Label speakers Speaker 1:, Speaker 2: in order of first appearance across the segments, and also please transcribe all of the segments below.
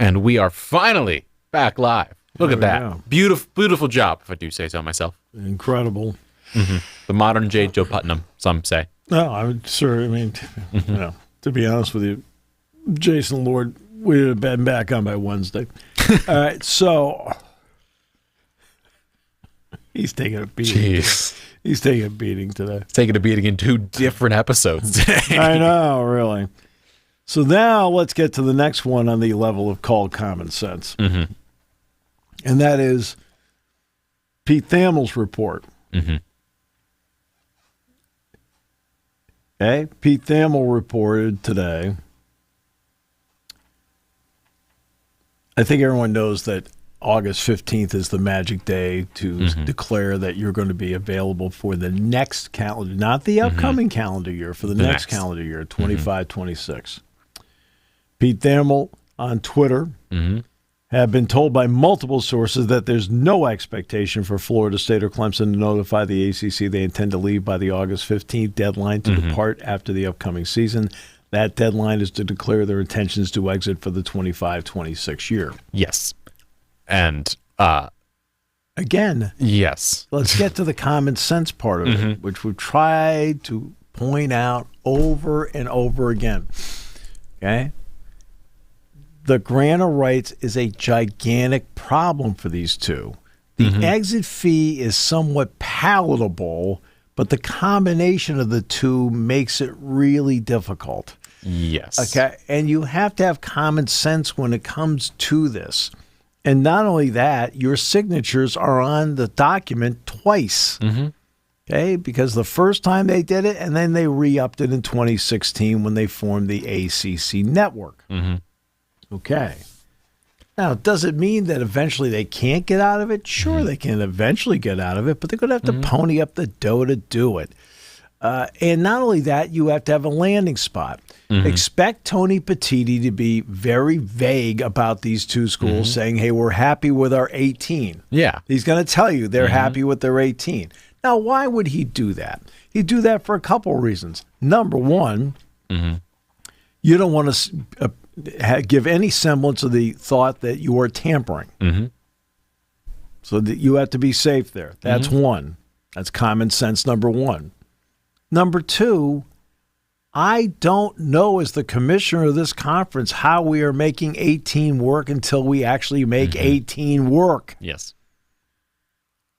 Speaker 1: And we are finally back live. Look at that.
Speaker 2: Go.
Speaker 1: Beautiful, beautiful job, if I do say so myself.
Speaker 2: Incredible.
Speaker 1: The modern J. Joe Putnam, some say.
Speaker 2: No, I'm sure. I mean, to be honest with you, Jason Lord, we'd have been back on by Wednesday. All right, so he's taking a beating.
Speaker 1: Jeez.
Speaker 2: He's taking a beating today.
Speaker 1: Taking a beating in 2 different episodes today.
Speaker 2: I know, really. So now let's get to the next one on the level of called common sense.
Speaker 1: Mm-hmm.
Speaker 2: And that is Pete Thamel's report.
Speaker 1: Mm-hmm.
Speaker 2: Okay? Pete Thamel reported today. I think everyone knows that August 15th is the magic day to declare that you're going to be available for the next calendar, not the upcoming calendar year, for the next calendar year, 25-26. Pete Thamel on Twitter have been told by multiple sources that there's no expectation for Florida State or Clemson to notify the ACC they intend to leave by the August 15th deadline to depart after the upcoming season. That deadline is to declare their intentions to exit for the 25-26 year.
Speaker 1: Yes. And,
Speaker 2: again,
Speaker 1: yes.
Speaker 2: Let's get to the common sense part of it, which we've tried to point out over and over again. Okay? The grant of rights is a gigantic problem for these two. The exit fee is somewhat palatable, but the combination of the two makes it really difficult.
Speaker 1: Yes.
Speaker 2: Okay? And you have to have common sense when it comes to this. And not only that, your signatures are on the document twice. Okay? Because the first time they did it, and then they re-upped it in 2016 when they formed the ACC network. Okay. Now, does it mean that eventually they can't get out of it? Sure, they can eventually get out of it, but they're going to have to pony up the dough to do it. And not only that, you have to have a landing spot. Expect Tony Petitti to be very vague about these two schools, saying, hey, we're happy with our 18.
Speaker 1: Yeah.
Speaker 2: He's going to tell you they're happy with their 18. Now, why would he do that? He'd do that for a couple of reasons. Number one, you don't want to give any semblance of the thought that you are tampering. So that you have to be safe there. That's one. That's common sense, number one. Number two, I don't know as the commissioner of this conference how we are making 18 work until we actually make 18 work.
Speaker 1: Yes.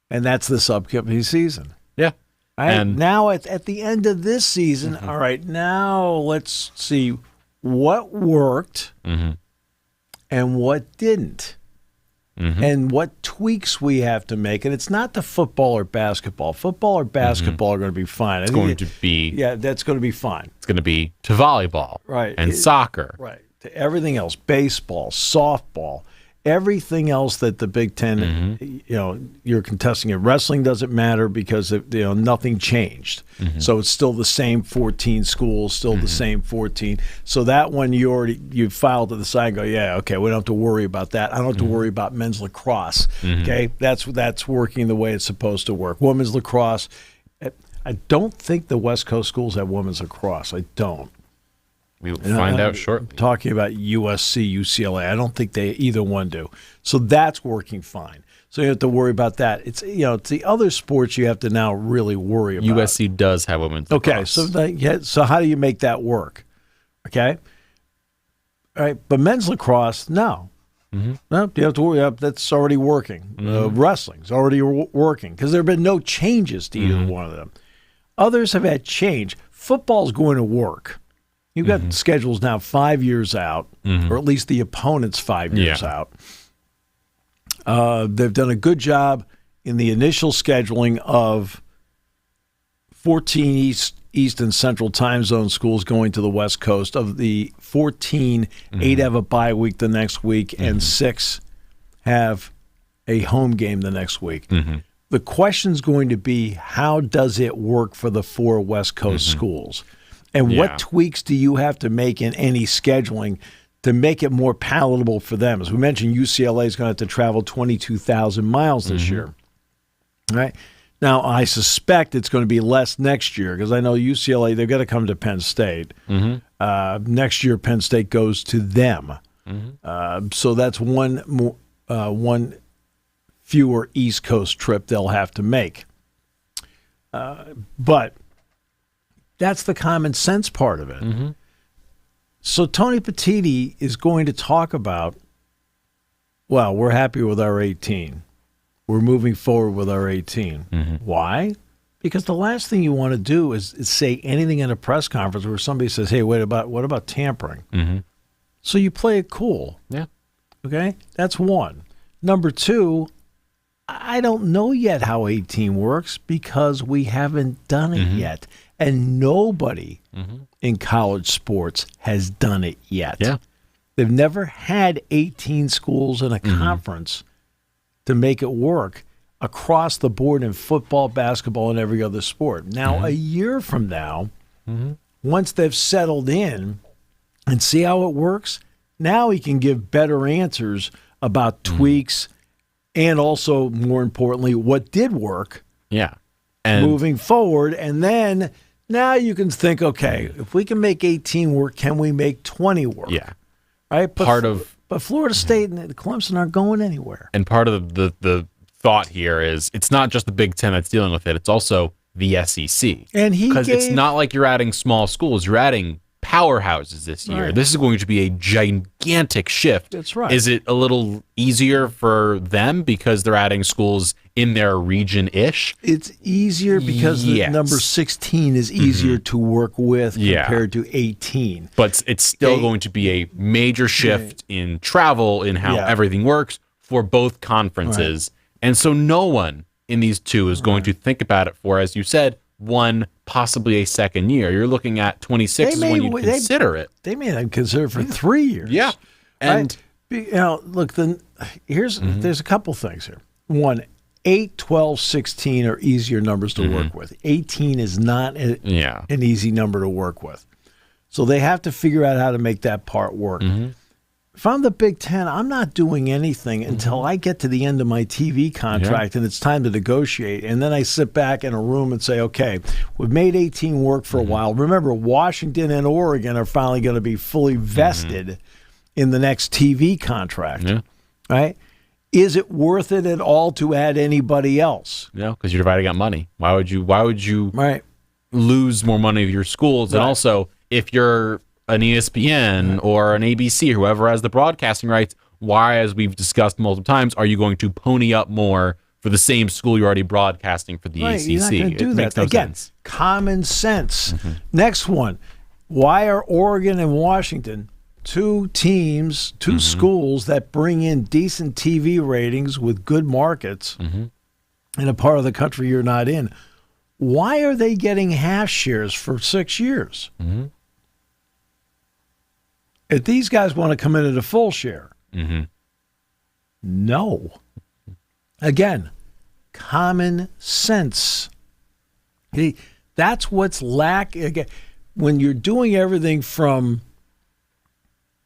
Speaker 2: And that's this upcoming season.
Speaker 1: Yeah.
Speaker 2: Right?
Speaker 1: And
Speaker 2: now at the end of this season, all right, now let's see what worked and what didn't. And what tweaks we have to make. And it's not the football or basketball. Football or basketball are going to be fine.
Speaker 1: it's going to be...
Speaker 2: Yeah, that's going to be fine.
Speaker 1: It's going to be to volleyball.
Speaker 2: Right.
Speaker 1: And soccer.
Speaker 2: Right. To everything else, baseball, softball, everything else that the Big Ten, you're contesting it. Wrestling doesn't matter because nothing changed. So it's still the same 14 schools, still the same 14. So that one you filed to the side and go, yeah, okay, we don't have to worry about that. I don't have to worry about men's lacrosse. Okay, that's working the way it's supposed to work. Women's lacrosse, I don't think the West Coast schools have women's lacrosse. I don't.
Speaker 1: We'll find out shortly.
Speaker 2: I'm talking about USC, UCLA. I don't think they either one do. So that's working fine. So you have to worry about that. It's it's the other sports you have to now really worry about.
Speaker 1: USC does have women's lacrosse.
Speaker 2: Okay, so how do you make that work? Okay, all right, but men's lacrosse, no. No, you have to worry about that's already working. Wrestling's already working because there have been no changes to either one of them. Others have had change. Football's going to work. You've got schedules now 5 years out, or at least the opponent's 5 years out. They've done a good job in the initial scheduling of 14 East and Central time zone schools going to the West Coast. Of the 14, 8 have a bye week the next week, and 6 have a home game the next week. The question's going to be, how does it work for the 4 West Coast schools? And what tweaks do you have to make in any scheduling to make it more palatable for them? As we mentioned, UCLA is going to have to travel 22,000 miles this year. All right. Now, I suspect it's going to be less next year because I know UCLA, they've got to come to Penn State. Next year, Penn State goes to them. So that's one fewer East Coast trip they'll have to make. But that's the common sense part of it. So Tony Petitti is going to talk about, well, we're happy with our 18. We're moving forward with our 18. Why? Because the last thing you want to do is say anything in a press conference where somebody says, hey, what about tampering? So you play it cool.
Speaker 1: Yeah.
Speaker 2: Okay? That's one. Number two, I don't know yet how 18 works because we haven't done it yet. And nobody in college sports has done it yet.
Speaker 1: Yeah.
Speaker 2: They've never had 18 schools in a conference to make it work across the board in football, basketball, and every other sport. Now, a year from now, once they've settled in and see how it works, now he can give better answers about tweaks and also, more importantly, what did work
Speaker 1: and
Speaker 2: moving forward. And then now you can think, okay, if we can make 18 work, can we make 20 work?
Speaker 1: Yeah.
Speaker 2: Right? But Florida State and Clemson aren't going anywhere.
Speaker 1: And part of the thought here is it's not just the Big Ten that's dealing with it. It's also the SEC.
Speaker 2: And
Speaker 1: because it's not like you're adding small schools. You're adding powerhouses this year.
Speaker 2: Right.
Speaker 1: This is going to be a gigantic shift.
Speaker 2: That's right.
Speaker 1: Is it a little easier for them because they're adding schools in their region-ish?
Speaker 2: It's easier because the number 16 is easier to work with compared to 18.
Speaker 1: But it's still going to be a major shift in travel, in how everything works for both conferences. Right. And so no one in these two is going to think about it for, as you said, one, possibly a second year. You're looking at 26 is when you consider it.
Speaker 2: They may not consider it for 3 years.
Speaker 1: Yeah. And
Speaker 2: look, there's a couple things here. One, 8, 12, 16 are easier numbers to work with. 18 is not an easy number to work with. So they have to figure out how to make that part work. If I'm the Big Ten, I'm not doing anything until I get to the end of my TV contract and it's time to negotiate. And then I sit back in a room and say, okay, we've made 18 work for a while. Remember, Washington and Oregon are finally going to be fully vested in the next TV contract. Right? Is it worth it at all to add anybody else?
Speaker 1: No, because you're dividing up money. Why would you lose more money of your schools? And also, if you're an ESPN or an ABC, whoever has the broadcasting rights, why, as we've discussed multiple times, are you going to pony up more for the same school you're already broadcasting for the ACC?
Speaker 2: You're not going to do that.
Speaker 1: Makes no
Speaker 2: Again,
Speaker 1: sense.
Speaker 2: Common sense. Next one. Why are Oregon and Washington two teams, two schools that bring in decent TV ratings with good markets in a part of the country you're not in? Why are they getting half shares for 6 years? If these guys want to come in at a full share, no. Again, common sense. That's what's lacking. Again, when you're doing everything from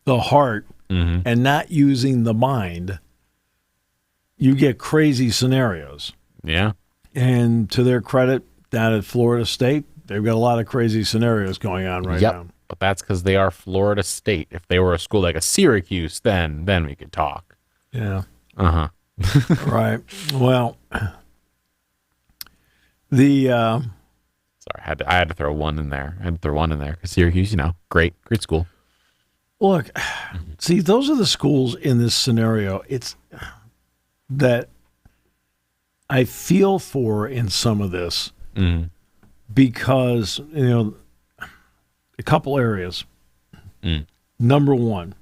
Speaker 2: the heart and not using the mind, you get crazy scenarios.
Speaker 1: Yeah.
Speaker 2: And to their credit, down at Florida State, they've got a lot of crazy scenarios going on right now.
Speaker 1: But that's because they are Florida State. If they were a school like a Syracuse, then we could talk.
Speaker 2: Yeah.
Speaker 1: Uh-huh.
Speaker 2: Right. Well,
Speaker 1: sorry, I had to throw one in there. Because Syracuse, great school.
Speaker 2: Look, see, those are the schools in this scenario. It's that I feel for in some of this because, a couple areas. Number one,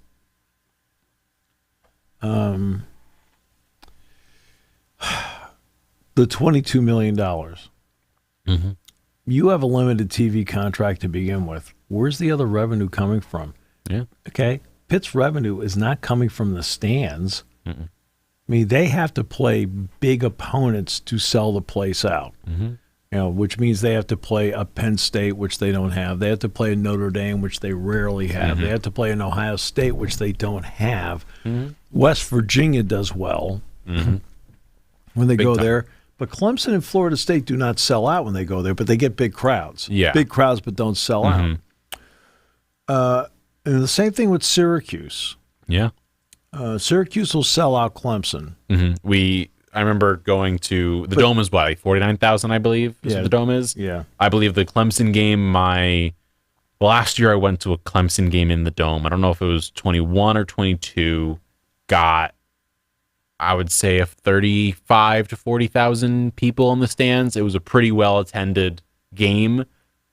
Speaker 2: the $22 million. You have a limited TV contract to begin with. Where's the other revenue coming from?
Speaker 1: Yeah.
Speaker 2: Okay. Pitt's revenue is not coming from the stands. I mean, they have to play big opponents to sell the place out. Which means they have to play a Penn State, which they don't have. They have to play a Notre Dame, which they rarely have. They have to play an Ohio State, which they don't have. West Virginia does well when they go there. But Clemson and Florida State do not sell out when they go there, but they get big crowds.
Speaker 1: Yeah.
Speaker 2: Big crowds, but don't sell out. And the same thing with Syracuse.
Speaker 1: Yeah.
Speaker 2: Syracuse will sell out Clemson.
Speaker 1: I remember going to the Dome is what, like 49,000, I believe, is what the Dome is.
Speaker 2: Yeah.
Speaker 1: I believe the Clemson game, last year I went to a Clemson game in the Dome. I don't know if it was 21 or 22, got, I would say, 35 to 40,000 people in the stands. It was a pretty well-attended game.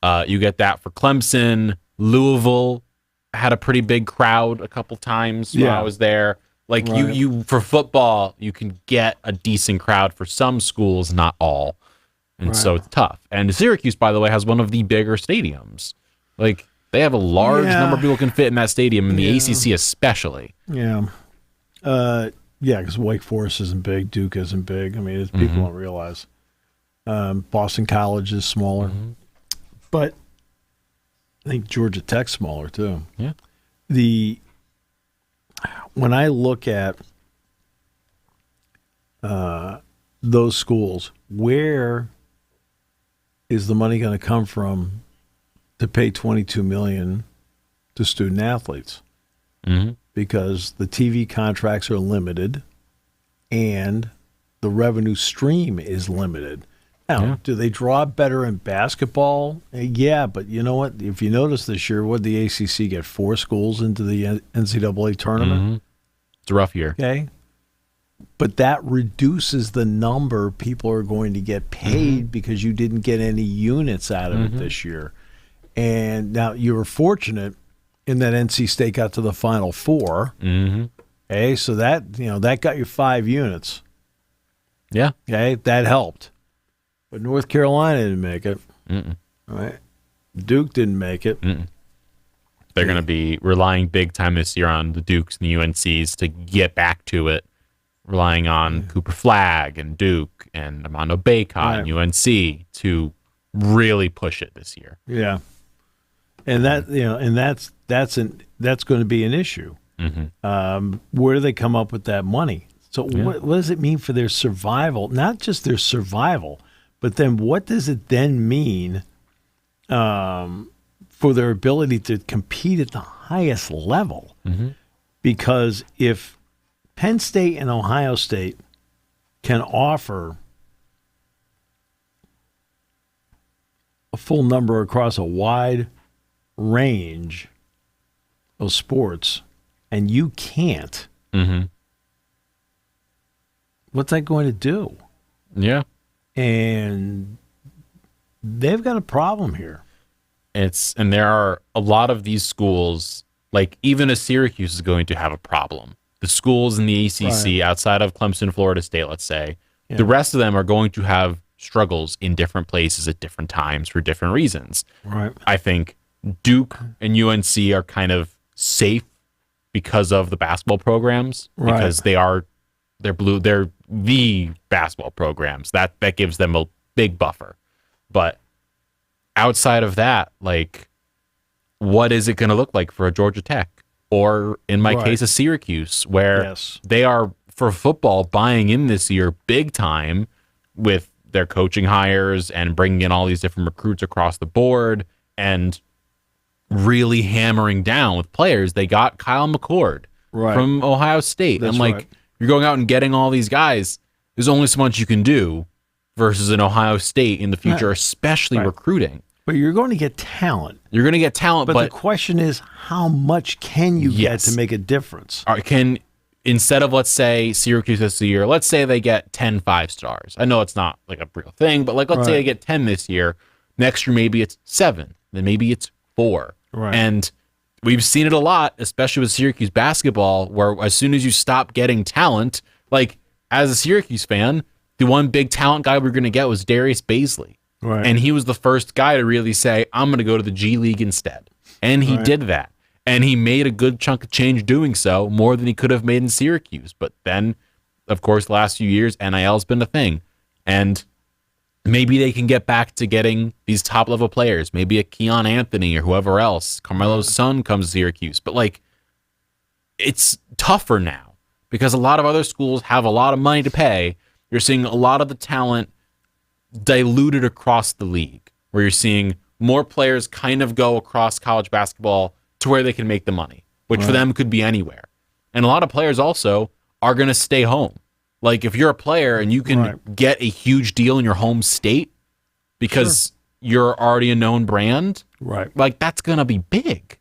Speaker 1: You get that for Clemson. Louisville had a pretty big crowd a couple times when I was there. Like, you for football, you can get a decent crowd for some schools, not all. And so it's tough. And Syracuse, by the way, has one of the bigger stadiums. Like, they have a large number of people can fit in that stadium, in the ACC especially.
Speaker 2: Yeah. Because Wake Forest isn't big, Duke isn't big. I mean, people don't realize. Boston College is smaller. But I think Georgia Tech's smaller, too.
Speaker 1: Yeah.
Speaker 2: When I look at those schools, where is the money going to come from to pay $22 million to student athletes? Because the TV contracts are limited and the revenue stream is limited. Now, do they draw better in basketball? Yeah, but you know what? If you notice this year, what did the ACC get? 4 schools into the NCAA tournament?
Speaker 1: It's a rough year.
Speaker 2: Okay. But that reduces the number people are going to get paid because you didn't get any units out of it this year. And now you were fortunate in that NC State got to the Final Four. Okay, so that got you 5 units.
Speaker 1: Yeah.
Speaker 2: Okay, that helped. But North Carolina didn't make it. All right. Duke didn't make it.
Speaker 1: They're going to be relying big time this year on the Dukes and the UNCs to get back to it, relying on Cooper Flagg and Duke and Armando Bacot and UNC to really push it this year.
Speaker 2: Yeah. And that's going to be an issue. Where do they come up with that money? So what does it mean for their survival? Not just their survival, but then what does it then mean for their ability to compete at the highest level? Because if Penn State and Ohio State can offer a full number across a wide range of sports, and you can't, what's that going to do?
Speaker 1: Yeah.
Speaker 2: And they've got a problem here.
Speaker 1: And there are a lot of these schools, like even a Syracuse is going to have a problem. The schools in the ACC outside of Clemson, Florida State, let's say, the rest of them are going to have struggles in different places at different times for different reasons.
Speaker 2: Right.
Speaker 1: I think Duke and UNC are kind of safe because of the basketball programs, because they're the basketball programs. That gives them a big buffer. But outside of that, like, what is it going to look like for a Georgia Tech? Or in my case, a Syracuse, where they are, for football, buying in this year big time with their coaching hires and bringing in all these different recruits across the board and really hammering down with players. They got Kyle McCord from Ohio State.
Speaker 2: That's
Speaker 1: I'm like, you're going out and getting all these guys. There's only so much you can do versus an Ohio State in the future, especially recruiting.
Speaker 2: But you're going to get talent.
Speaker 1: You're going to get talent,
Speaker 2: but the question is, how much can you get to make a difference?
Speaker 1: Instead of, let's say, Syracuse this year, let's say they get 10 5-stars. I know it's not like a real thing, but like let's say they get 10 this year. Next year, maybe it's 7. Then maybe it's 4. And we've seen it a lot, especially with Syracuse basketball, where as soon as you stop getting talent, like as a Syracuse fan, the one big talent guy we're going to get was Darius Baisley. And he was the first guy to really say, I'm going to go to the G League instead. And he did that. And he made a good chunk of change doing so, more than he could have made in Syracuse. But then, of course, the last few years, NIL's been a thing. And maybe they can get back to getting these top-level players. Maybe a Keon Anthony or whoever else. Carmelo's son comes to Syracuse. But, like, it's tougher now because a lot of other schools have a lot of money to pay. You're seeing a lot of the talent diluted across the league, where you're seeing more players kind of go across college basketball to where they can make the money, which for them could be anywhere. And a lot of players also are going to stay home. Like if you're a player and you can get a huge deal in your home state because you're already a known brand, like that's going to be big.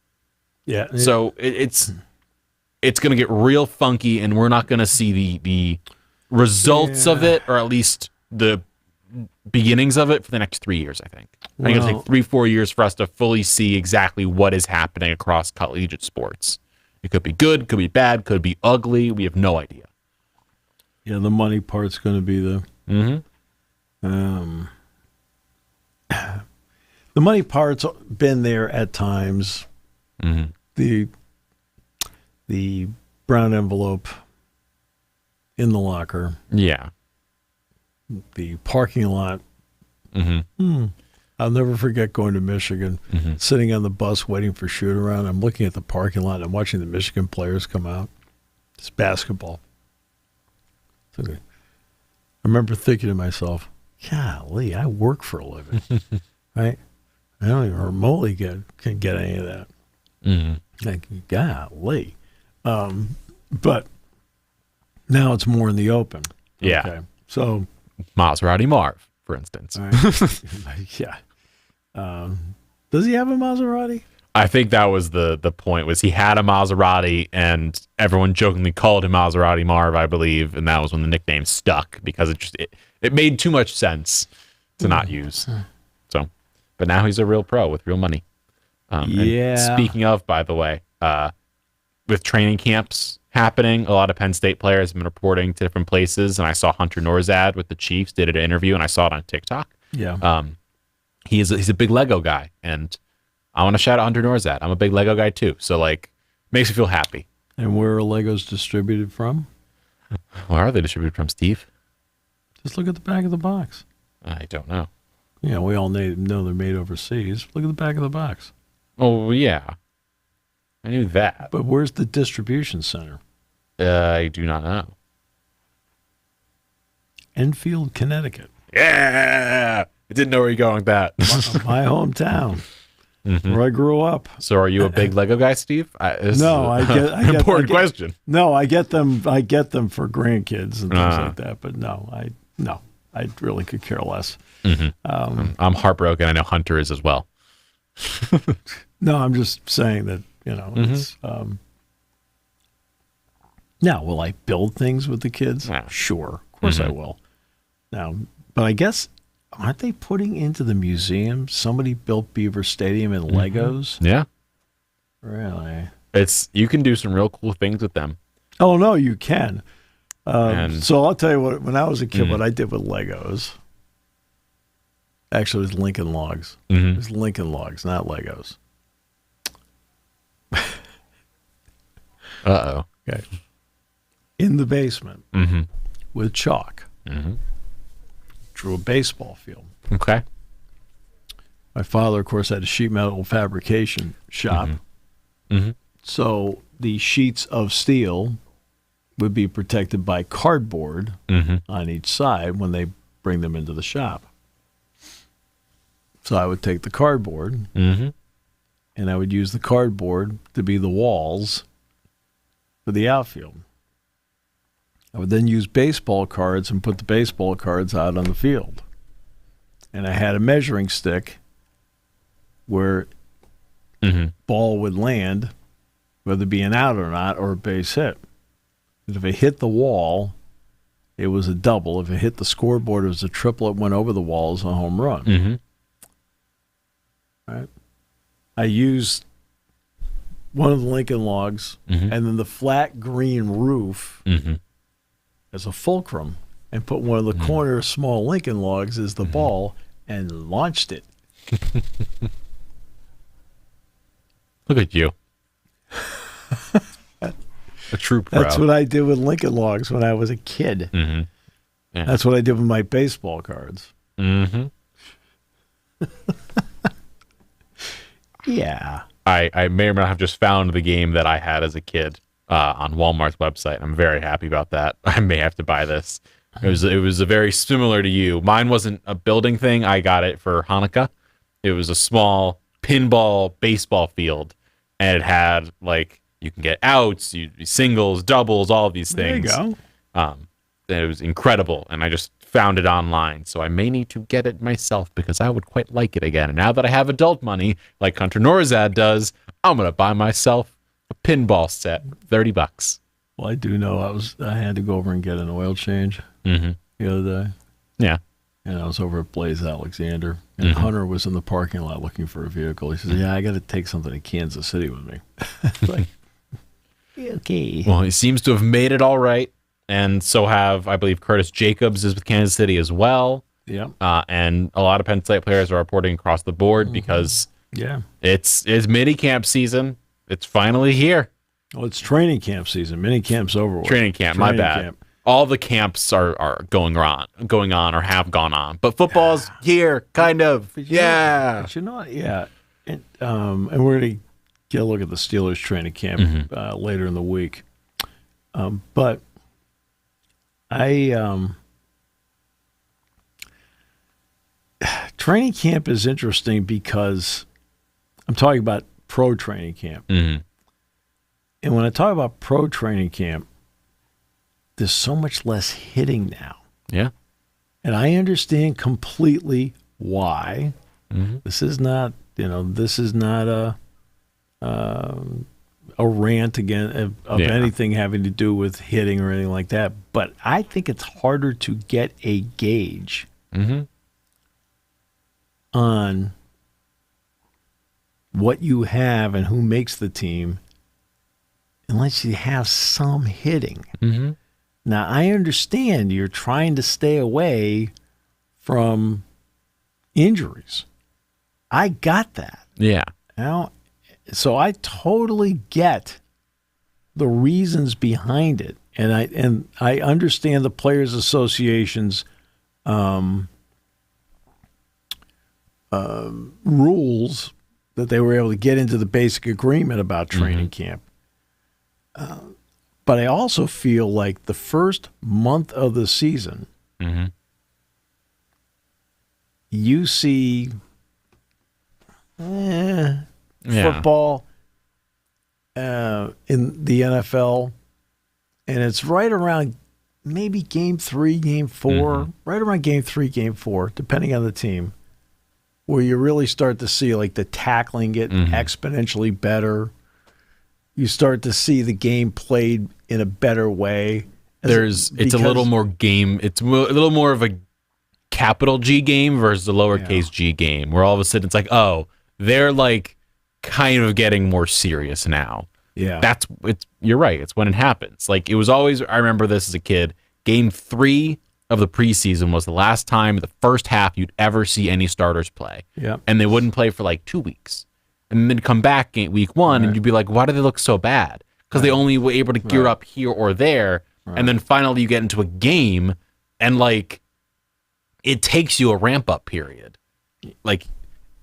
Speaker 2: Yeah.
Speaker 1: So it's going to get real funky, and we're not going to see the results of it, or at least the beginnings of it, for the next 3 years, I think. I think it'll take 3-4 years for us to fully see exactly what is happening across collegiate sports. It could be good, could be bad, could be ugly. We have no idea.
Speaker 2: Yeah, the money part's going to be the... the money part's been there at times. The brown envelope in the locker.
Speaker 1: Yeah.
Speaker 2: The parking lot. I'll never forget going to Michigan, sitting on the bus waiting for shoot around. I'm looking at the parking lot and I'm watching the Michigan players come out. It's basketball. Okay. I remember thinking to myself, golly, I work for a living. Right? I don't even remotely can get any of that. Like, golly. But now it's more in the open.
Speaker 1: Yeah.
Speaker 2: Okay. So
Speaker 1: Maserati Marv, for instance.
Speaker 2: Yeah. Does he have a Maserati?
Speaker 1: I think that was the point, was he had a Maserati and everyone jokingly called him Maserati Marv, I believe, and that was when the nickname stuck, because it made too much sense to not use. So, but now he's a real pro with real money. And speaking of, by the way, with training camps happening, a lot of Penn State players have been reporting to different places, and I saw Hunter Norzad with the Chiefs did an interview, and I saw it on TikTok.
Speaker 2: Yeah.
Speaker 1: He's a big Lego guy, and I want to shout out Hunter Norzad. I'm a big Lego guy too, so like, makes me feel happy.
Speaker 2: And where are Legos distributed from?
Speaker 1: Where are they distributed from, Steve?
Speaker 2: Just look at the back of the box.
Speaker 1: I don't know.
Speaker 2: Yeah, we all know they're made overseas. Look at the back of the box.
Speaker 1: Oh, yeah. I knew that.
Speaker 2: But where's the distribution center?
Speaker 1: I do not know.
Speaker 2: Enfield, Connecticut.
Speaker 1: Yeah! I didn't know where you're going with that.
Speaker 2: My hometown, where I grew up.
Speaker 1: So are you a big Lego guy, Steve?
Speaker 2: No, I get
Speaker 1: important question.
Speaker 2: No, I get them for grandkids and things like that. But no, I really could care less.
Speaker 1: I'm heartbroken. I know Hunter is as well.
Speaker 2: No, I'm just saying that, it's, now, will I build things with the kids?
Speaker 1: Yeah.
Speaker 2: Sure. Of course I will. Now, but I guess, aren't they putting into the museum, somebody built Beaver Stadium in Legos?
Speaker 1: Yeah.
Speaker 2: Really?
Speaker 1: You can do some real cool things with them.
Speaker 2: Oh, no, you can. So I'll tell you what, when I was a kid, what I did with Legos, actually, it was Lincoln Logs. It was Lincoln Logs, not Legos.
Speaker 1: Uh-oh.
Speaker 2: Okay. In the basement with chalk. Drew a baseball field.
Speaker 1: Okay.
Speaker 2: My father, of course, had a sheet metal fabrication shop. So the sheets of steel would be protected by cardboard on each side when they bring them into the shop. So I would take the cardboard and I would use the cardboard to be the walls for the outfield. I would then use baseball cards and put the baseball cards out on the field. And I had a measuring stick where ball would land, whether it be an out or not, or a base hit. And if it hit the wall, it was a double. If it hit the scoreboard, it was a triple. It went over the wall, it was a home run. Right? I used one of the Lincoln Logs and then the flat green roof as a fulcrum, and put one of the corner small Lincoln Logs as the ball and launched it.
Speaker 1: Look at you. A true pro.
Speaker 2: That's what I did with Lincoln Logs when I was a kid.
Speaker 1: Yeah.
Speaker 2: That's what I did with my baseball cards. Yeah.
Speaker 1: I may or may not have just found the game that I had as a kid on Walmart's website. I'm very happy about that. I may have to buy this. It was a very similar to you. Mine wasn't a building thing. I got it for Hanukkah. It was a small pinball baseball field, and it had You can get outs, singles, doubles, all of these things.
Speaker 2: There you
Speaker 1: go. It was incredible, and I just found it online. So I may need to get it myself because I would quite like it again. And now that I have adult money, like Hunter Norzad does, I'm going to buy myself a pinball set, $30.
Speaker 2: Well, I do know I had to go over and get an oil change the other day.
Speaker 1: Yeah.
Speaker 2: And I was over at Blaze Alexander, and Hunter was in the parking lot looking for a vehicle. He says, "Yeah, I got to take something to Kansas City with me." Like, okay.
Speaker 1: Well, he seems to have made it all right, and so have, I believe, Curtis Jacobs is with Kansas City as well.
Speaker 2: Yeah.
Speaker 1: And a lot of Penn State players are reporting across the board because it's minicamp season. It's finally here.
Speaker 2: Well, it's training camp season. Minicamp's over with.
Speaker 1: Training camp, my bad. All the camps are going on or have gone on. But football's here, kind of.
Speaker 2: But you know what? Yeah. And we're going to get a look at the Steelers training camp later in the week. But training camp is interesting because I'm talking about pro training camp. And when I talk about pro training camp, there's so much less hitting now.
Speaker 1: Yeah.
Speaker 2: And I understand completely why. This is not, a rant again of anything having to do with hitting or anything like that. But I think it's harder to get a gauge on what you have and who makes the team unless you have some hitting. Now, I understand you're trying to stay away from injuries. I got that.
Speaker 1: Yeah.
Speaker 2: So I totally get the reasons behind it, and I understand the Players Association's rules that they were able to get into the basic agreement about training camp. But I also feel like the first month of the season, you see football in the NFL, and it's right around maybe game 3, game 4, right around game 3, game 4, depending on the team, where you really start to see like the tackling get exponentially better. You start to see the game played in a better way.
Speaker 1: It's a little more game. It's a little more of a capital G game versus a lowercase G game, where all of a sudden it's like, oh, they're like kind of getting more serious now.
Speaker 2: Yeah,
Speaker 1: you're right. It's when it happens. Like it was always. I remember this as a kid. Game 3 of the preseason was the last time, the first half, you'd ever see any starters play. Yeah, and they wouldn't play for like 2 weeks. And then come back week 1, and you'd be like, why do they look so bad? Because they only were able to gear up here or there. And then finally you get into a game, and like it takes you a ramp-up period. Like,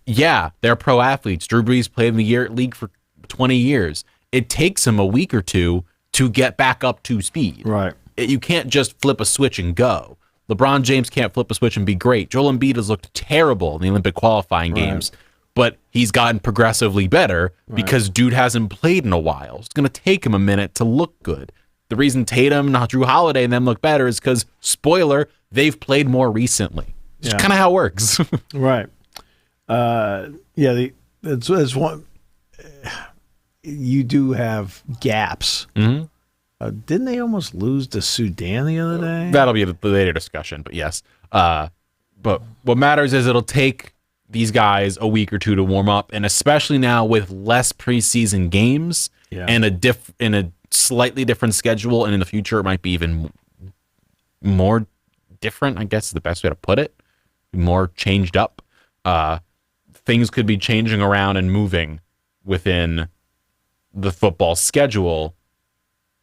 Speaker 1: yeah, they're pro athletes. Drew Brees played in the league for 20 years. It takes him a week or two to get back up to speed.
Speaker 2: Right.
Speaker 1: You can't just flip a switch and go. LeBron James can't flip a switch and be great. Joel Embiid has looked terrible in the Olympic qualifying games. But he's gotten progressively better because dude hasn't played in a while. It's going to take him a minute to look good. The reason Tatum, Drew Holiday, and them look better is because, spoiler, they've played more recently. It's kind of how it works.
Speaker 2: Right. It's one. You do have gaps. Didn't they almost lose to Sudan the other day?
Speaker 1: That'll be a later discussion, but yes. But what matters is it'll take these guys a week or two to warm up, and especially now with less preseason games and in a slightly different schedule, and in the future it might be even more different, I guess is the best way to put it, more changed up. Things could be changing around and moving within the football schedule,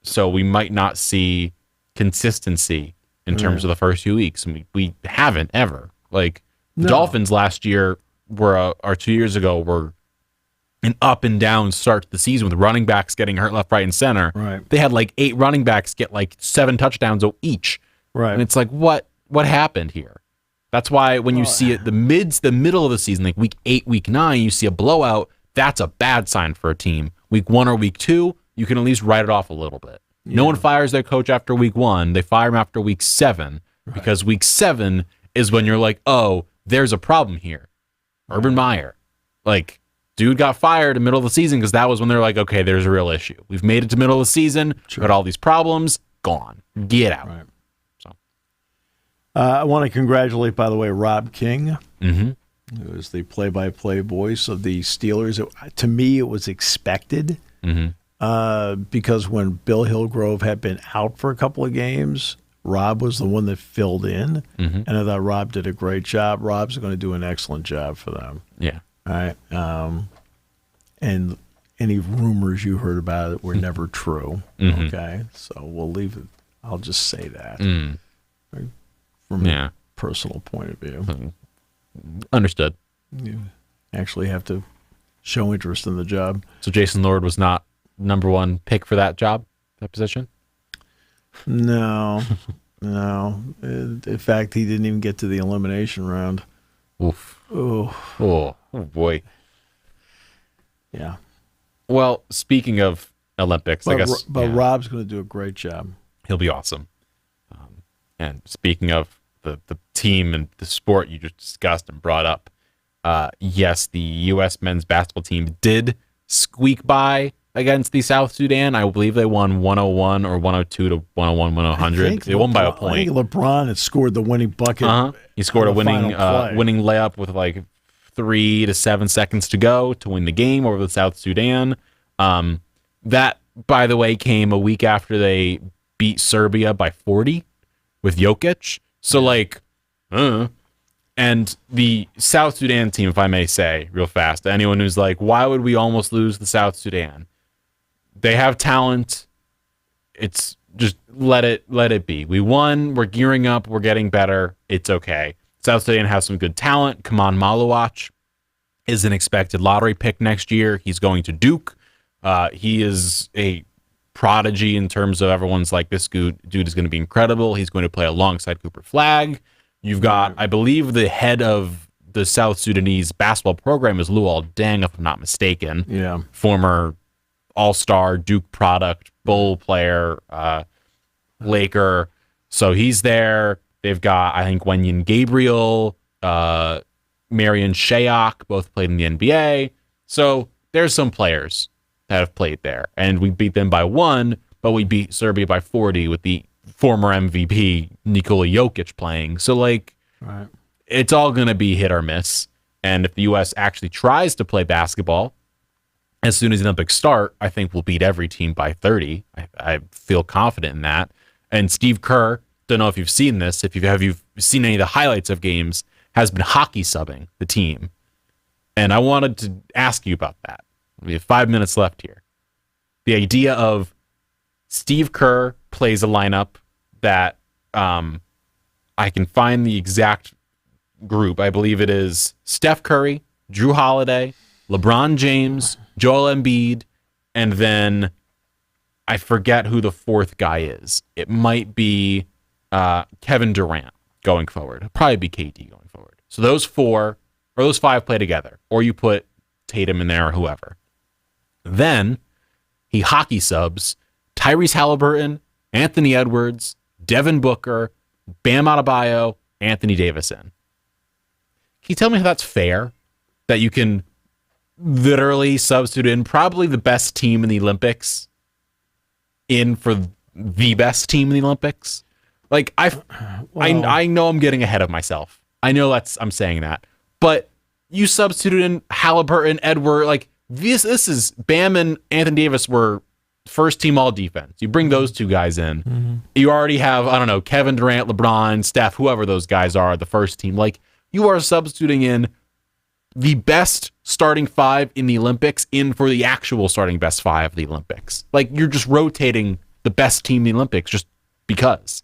Speaker 1: so we might not see consistency in terms of the first few weeks. And we haven't ever. Like, the Dolphins last year or 2 years ago were an up and down start to the season with running backs getting hurt left, right, and center.
Speaker 2: Right.
Speaker 1: They had like 8 running backs get like 7 touchdowns each.
Speaker 2: Right.
Speaker 1: And it's like, what happened here? That's why when you see it the middle of the season, like week 8, week 9, you see a blowout, that's a bad sign for a team. Week 1 or week 2, you can at least write it off a little bit. No one fires their coach after week 1. They fire him after week 7 because week 7 is when you're like, oh, there's a problem here. Urban Meyer. Like, dude got fired in the middle of the season because that was when they're like, okay, there's a real issue. We've made it to middle of the season. Got all these problems. Gone. Get out.
Speaker 2: Right. So, I want to congratulate, by the way, Rob King, who is the play-by-play voice of the Steelers. To me, it was expected because when Bill Hillgrove had been out for a couple of games, Rob was the one that filled in, and I thought Rob did a great job. Rob's going to do an excellent job for them.
Speaker 1: Yeah.
Speaker 2: All right. And any rumors you heard about it were never true. Okay. So we'll leave it. I'll just say that from a personal point of view.
Speaker 1: Understood.
Speaker 2: You actually have to show interest in the job.
Speaker 1: So Jason Lord was not number 1 pick for that job, that position?
Speaker 2: No. In fact, he didn't even get to the elimination round.
Speaker 1: Oof. Oh boy.
Speaker 2: Yeah.
Speaker 1: Well, speaking of Olympics, I guess.
Speaker 2: But Rob's going to do a great job.
Speaker 1: He'll be awesome. And speaking of the team and the sport you just discussed and brought up, yes, the U.S. men's basketball team did squeak by against the South Sudan. I believe they won 101 or 102 to 101, 100. They won by a point.
Speaker 2: I think LeBron had scored the winning bucket.
Speaker 1: He scored a winning layup with like 3 to 7 seconds to go to win the game over the South Sudan. That, by the way, came a week after they beat Serbia by 40 with Jokic. So, and the South Sudan team, if I may say real fast, to anyone who's like, why would we almost lose the South Sudan? They have talent. It's just let it be. We won. We're gearing up. We're getting better. It's okay. South Sudan has some good talent. Kaman Maluach is an expected lottery pick next year. He's going to Duke. He is a prodigy in terms of everyone's like, this dude is going to be incredible. He's going to play alongside Cooper Flagg. You've got, I believe, the head of the South Sudanese basketball program is Luol Deng, if I'm not mistaken.
Speaker 2: Yeah.
Speaker 1: Former all-star Duke product, Bull player, Laker. So he's there. They've got, I think, Wenyen Gabriel, Marion Shayok, both played in the NBA. So there's some players that have played there. And we beat them by 1, but we beat Serbia by 40 with the former MVP Nikola Jokic playing. So, it's all going to be hit or miss. And if the U.S. actually tries to play basketball, as soon as the Olympics start, I think we'll beat every team by 30. I feel confident in that. And Steve Kerr, don't know if you've seen this, if you've seen any of the highlights of games, has been hockey subbing the team. And I wanted to ask you about that. We have 5 minutes left here. The idea of Steve Kerr plays a lineup that I can find the exact group. I believe it is Steph Curry, Drew Holiday, LeBron James, Joel Embiid, and then I forget who the 4th guy is. It might be Kevin Durant going forward. It'll probably be KD going forward. So those 4 or those 5 play together, or you put Tatum in there or whoever. Then he hockey subs Tyrese Halliburton, Anthony Edwards, Devin Booker, Bam Adebayo, Anthony Davison. Can you tell me how that's fair? That you can literally substitute in probably the best team in the Olympics in for the best team in the Olympics? Like, I know I'm getting ahead of myself. I know I'm saying that. But you substitute in Halliburton, Edward, like this is Bam and Anthony Davis were first team all defense. You bring those 2 guys in. Mm-hmm. You already have, I don't know, Kevin Durant, LeBron, Steph, whoever those guys are, the first team. Like, you are substituting in the best starting 5 in the Olympics in for the actual starting best 5 of the Olympics. Like, you're just rotating the best team in the Olympics just because.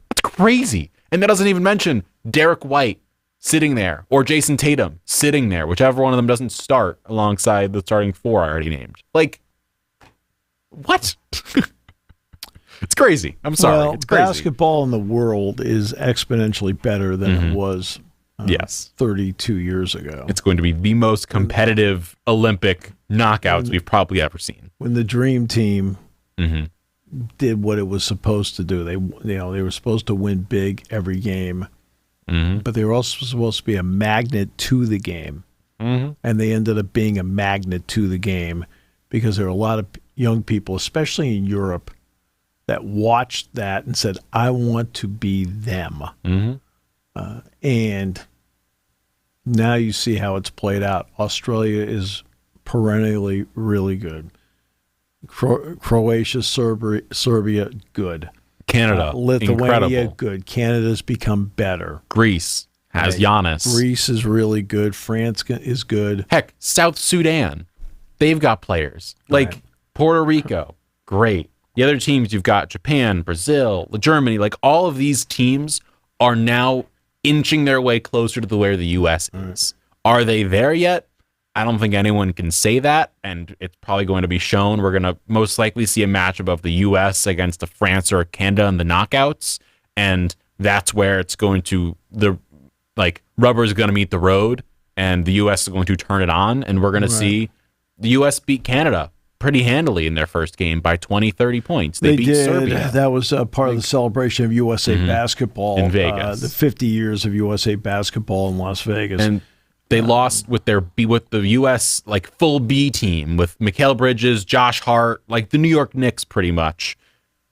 Speaker 1: That's crazy. And that doesn't even mention Derek White sitting there or Jason Tatum sitting there, whichever one of them doesn't start alongside the starting 4 I already named. Like, what? It's crazy. I'm sorry.
Speaker 2: Well,
Speaker 1: it's crazy.
Speaker 2: Basketball in the world is exponentially better than it was
Speaker 1: Yes.
Speaker 2: 32 years ago.
Speaker 1: It's going to be the most competitive Olympic knockouts we've probably ever seen.
Speaker 2: When the Dream Team did what it was supposed to do. They were supposed to win big every game, but they were also supposed to be a magnet to the game. And they ended up being a magnet to the game because there were a lot of young people, especially in Europe, that watched that and said, I want to be them. And now you see how it's played out. Australia is perennially really good. Croatia, Serbia, good.
Speaker 1: Canada,
Speaker 2: Lithuania,
Speaker 1: incredible.
Speaker 2: good. Canada's become better.
Speaker 1: Greece has Giannis.
Speaker 2: Greece is really good. France is good.
Speaker 1: Heck, South Sudan, they've got players. Like Puerto Rico, great. The other teams, you've got Japan, Brazil, Germany. Like all of these teams are now inching their way closer to where the U.S. is. Are they there yet? I don't think anyone can say that, and it's probably going to be shown. We're going to most likely see a matchup of the U.S. against a France or a Canada in the knockouts, and that's where it's going to, the rubber is going to meet the road, and the U.S. is going to turn it on, and we're going to see the U.S. beat Canada pretty handily in their first game by 20, 30 points. They beat Serbia.
Speaker 2: That was part of the celebration of USA basketball.
Speaker 1: In Vegas.
Speaker 2: The 50 years of USA basketball in Las Vegas.
Speaker 1: And they lost with the U.S. full B team with Mikal Bridges, Josh Hart, like the New York Knicks pretty much.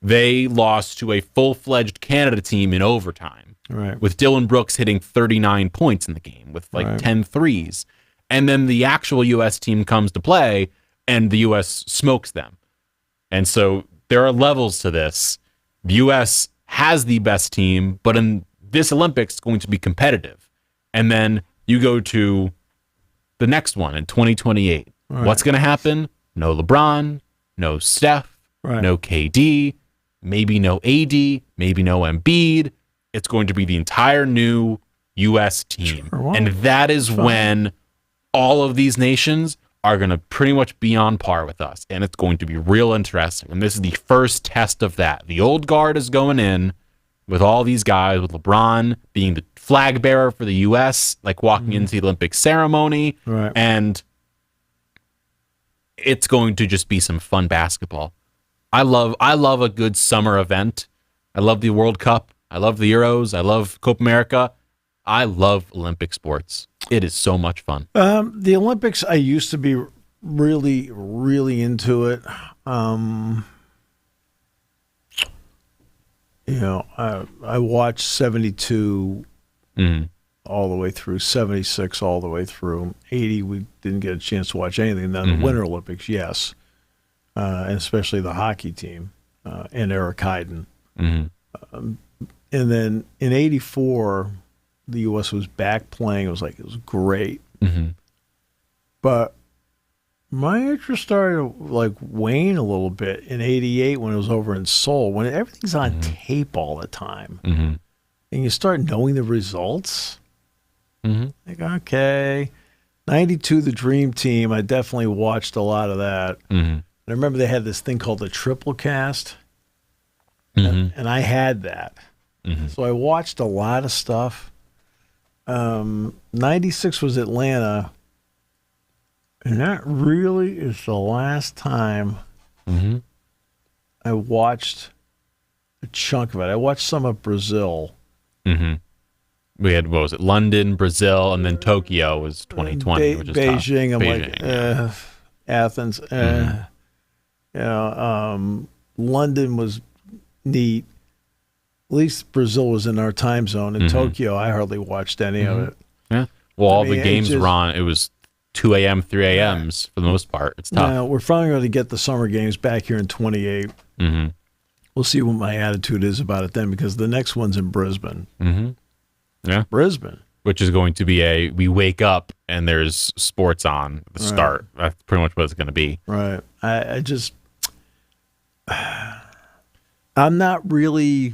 Speaker 1: They lost to a full-fledged Canada team in overtime.
Speaker 2: Right.
Speaker 1: With Dylan Brooks hitting 39 points in the game with 10 threes. And then the actual U.S. team comes to play, and the U.S. smokes them. And so there are levels to this. The U.S. has the best team, but in this Olympics, it's going to be competitive. And then you go to the next one in 2028. Right. What's going to happen? No LeBron, no Steph, no KD, maybe no AD, maybe no Embiid. It's going to be the entire new U.S. team. Sure, and that is when all of these nations are going to pretty much be on par with us, and it's going to be real interesting. And this is the first test of that. The old guard is going in with all these guys, with LeBron being the flag bearer for the U.S., walking into the Olympic ceremony, and it's going to just be some fun basketball. I love a good summer event. I love the World Cup. I love the Euros. I love Copa America. I love Olympic sports. It is so much fun.
Speaker 2: The Olympics, I used to be really, really into it. I watched 72 all the way through, 76 all the way through. 80, we didn't get a chance to watch anything. Then the Winter Olympics, yes. And especially the hockey team and Eric Heiden. And then in 84, the U.S. was back playing. It was great. But my interest started to wane a little bit in 88 when it was over in Seoul, when everything's on tape all the time. And you start knowing the results. Okay. 92, the Dream Team, I definitely watched a lot of that. And I remember they had this thing called the triple cast. And I had that. So I watched a lot of stuff. 96 was Atlanta, and that really is the last time I watched a chunk of it. I watched some of Brazil.
Speaker 1: We had, what was it, London, Brazil, and then Tokyo was 2020, which is
Speaker 2: Beijing.
Speaker 1: tough.
Speaker 2: I'm Athens. London was neat. At least Brazil was in our time zone. In Tokyo, I hardly watched any of it.
Speaker 1: Yeah. Well, all the games were on. It was 2 a.m., 3 a.m.s for the most part. It's tough.
Speaker 2: Now, we're finally going to get the summer games back here in 28. We'll see what my attitude is about it then, because the next one's in Brisbane.
Speaker 1: Yeah.
Speaker 2: Brisbane.
Speaker 1: Which is going to be we wake up and there's sports on at the start. That's pretty much what it's going to be.
Speaker 2: Right. I'm not really...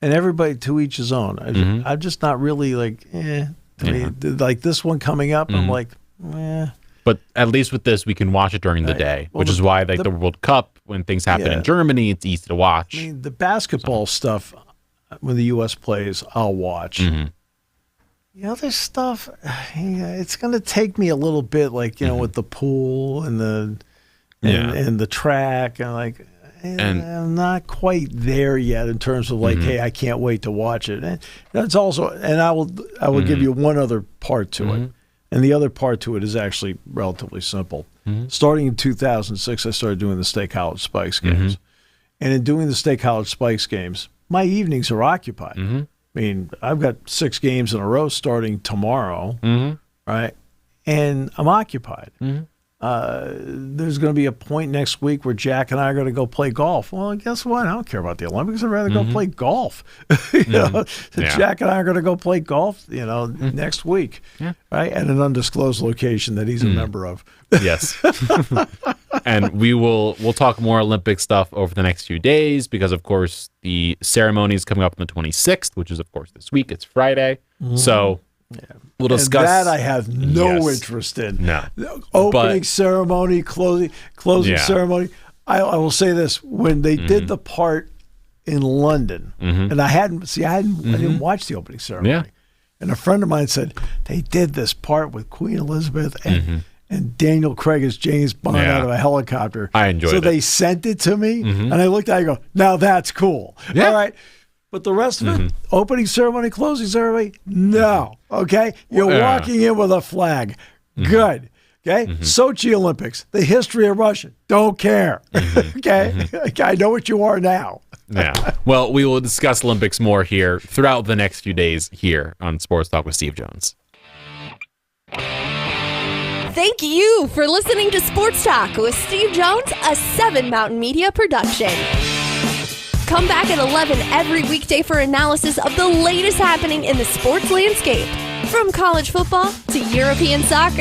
Speaker 2: And everybody to each his own. I'm just not really to me, like this one coming up, I'm like, eh.
Speaker 1: But at least with this, we can watch it during the day, which is why the World Cup, when things happen in Germany, it's easy to watch.
Speaker 2: I mean, the basketball stuff, when the U.S. plays, I'll watch.
Speaker 1: Mm-hmm.
Speaker 2: The other stuff, it's going to take me a little bit, like, with the pool and the track, and I'm not quite there yet in terms of hey, I can't wait to watch it. And that's also, and I will give you one other part to it, and the other part to it is actually relatively simple. Starting in 2006, I started doing the State College Spikes games, and in doing the State College Spikes games, my evenings are occupied. I mean, I've got 6 games in a row starting tomorrow, right? And I'm occupied. There's going to be a point next week where Jack and I are going to go play golf. Well, guess what? I don't care about the Olympics. I'd rather go play golf. Jack and I are going to go play golf, next week, right? At an undisclosed location that he's a member of.
Speaker 1: Yes. And we'll talk more Olympic stuff over the next few days because, of course, the ceremony is coming up on the 26th, which is, of course, this week. It's Friday. So we'll discuss.
Speaker 2: And that I have no interest in.
Speaker 1: No.
Speaker 2: Opening ceremony, closing ceremony. I will say this. When they did the part in London, and I didn't watch the opening ceremony.
Speaker 1: Yeah.
Speaker 2: And a friend of mine said, they did this part with Queen Elizabeth and Daniel Craig as James Bond out of a helicopter.
Speaker 1: I enjoyed it.
Speaker 2: So they sent it to me, and I looked at it and go, now that's cool.
Speaker 1: Yeah.
Speaker 2: All right. But the rest of it, opening ceremony, closing ceremony, no. Okay? You're walking in with a flag. Good. Okay? Sochi Olympics, the history of Russia. Don't care. Okay? I know what you are now.
Speaker 1: Yeah. Well, we will discuss Olympics more here throughout the next few days here on Sports Talk with Steve Jones.
Speaker 3: Thank you for listening to Sports Talk with Steve Jones, a 7 Mountain Media production. Come back at 11 every weekday for analysis of the latest happening in the sports landscape, from college football to European soccer